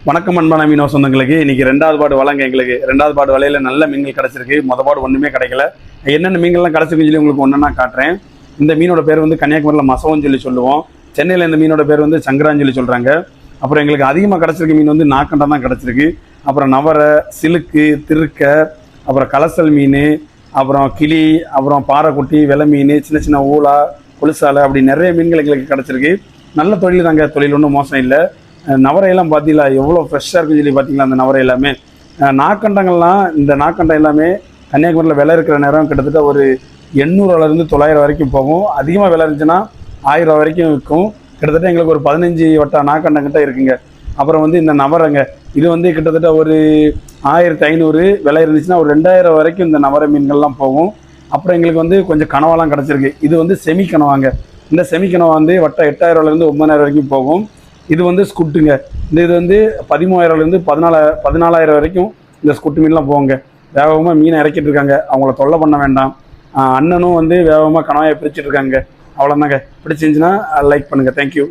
வணக்கம் அன்பான மீனவ சொந்தங்களுக்கு. இன்னைக்கு ரெண்டாவது பாடு வளங்க. எங்களுக்கு ரெண்டாவது பாடு வலையில நல்ல மீன்கள் கிடைச்சிருக்கு. பாடு ஒன்றுமே கிடைக்கல. என்னென்ன மீன்கள்லாம் கிடைச்சிருக்குன்னு சொல்லி உங்களுக்கு ஒன்றா காட்டுறேன். இந்த மீனோட பேர் வந்து கன்னியாகுமரியில் மசவன்னு சொல்லி சொல்லுவோம். சென்னையில் இந்த மீனோட பேர் வந்து சங்கரான்னு சொல்லி சொல்கிறாங்க. அப்புறம் எங்களுக்கு அதிகமாக கிடச்சிருக்க மீன் வந்து நாக்கண்டா தான் கிடச்சிருக்கு. அப்புறம் நவரை, சிலுக்கு, திருக்க, அப்புறம் கலசல் மீன், அப்புறம் கிளி, அப்புறம் பாறைக்குட்டி, வெலை மீன், சின்ன சின்ன ஊலா, கொலுசாலை, அப்படி நிறைய மீன்கள் எங்களுக்கு கிடச்சிருக்கு. நல்ல தொழில் தாங்க. தொழில் ஒன்றும் மோசம் இல்லை. நவரையெல்லாம் பார்த்தீங்களா எவ்வளோ ஃப்ரெஷ்ஷாக இருக்குன்னு சொல்லி பார்த்தீங்களா. அந்த நவரை எல்லாமே நாக்கண்டங்கள்லாம், இந்த நாக்கண்டை எல்லாமே கன்னியாகுமரியில் விலை இருக்கிற நேரம் கிட்டத்தட்ட ஒரு 800 to 900 வரைக்கும் போகும். அதிகமாக விலை இருந்துச்சுன்னா 1000 வரைக்கும் விற்கும். கிட்டத்தட்ட எங்களுக்கு ஒரு 15 வட்ட நாக்கண்டங்கிட்ட இருக்குங்க. அப்புறம் வந்து இந்த நவரைங்க, இது வந்து கிட்டத்தட்ட ஒரு 1500 விலை இருந்துச்சுன்னா ஒரு 2000 வரைக்கும் இந்த நவரை மீன்கள்லாம் போகும். அப்புறம் எங்களுக்கு வந்து கொஞ்சம் கனவாலாம் கிடச்சிருக்கு. இது வந்து செமி கனவாங்க. இந்த செமி கனவா வந்து வட்ட 8000 9000 வரைக்கும் போகும். இது வந்து ஸ்குட்டுங்க. இது வந்து 13000 14,000 வரைக்கும் இந்த ஸ்குட்டு மீன்லாம் போகுங்க. வேகமாக மீனை இறக்கிட்டு இருக்காங்க. அவங்கள தொல்லை பண்ண வேண்டாம். அண்ணனும் வந்து வேகமாக கனவாயை பிரிச்சுட்டு இருக்காங்க. அவ்வளோதாங்க. பிடிச்சிருந்துச்சுன்னா லைக் பண்ணுங்கள். தேங்க்யூ.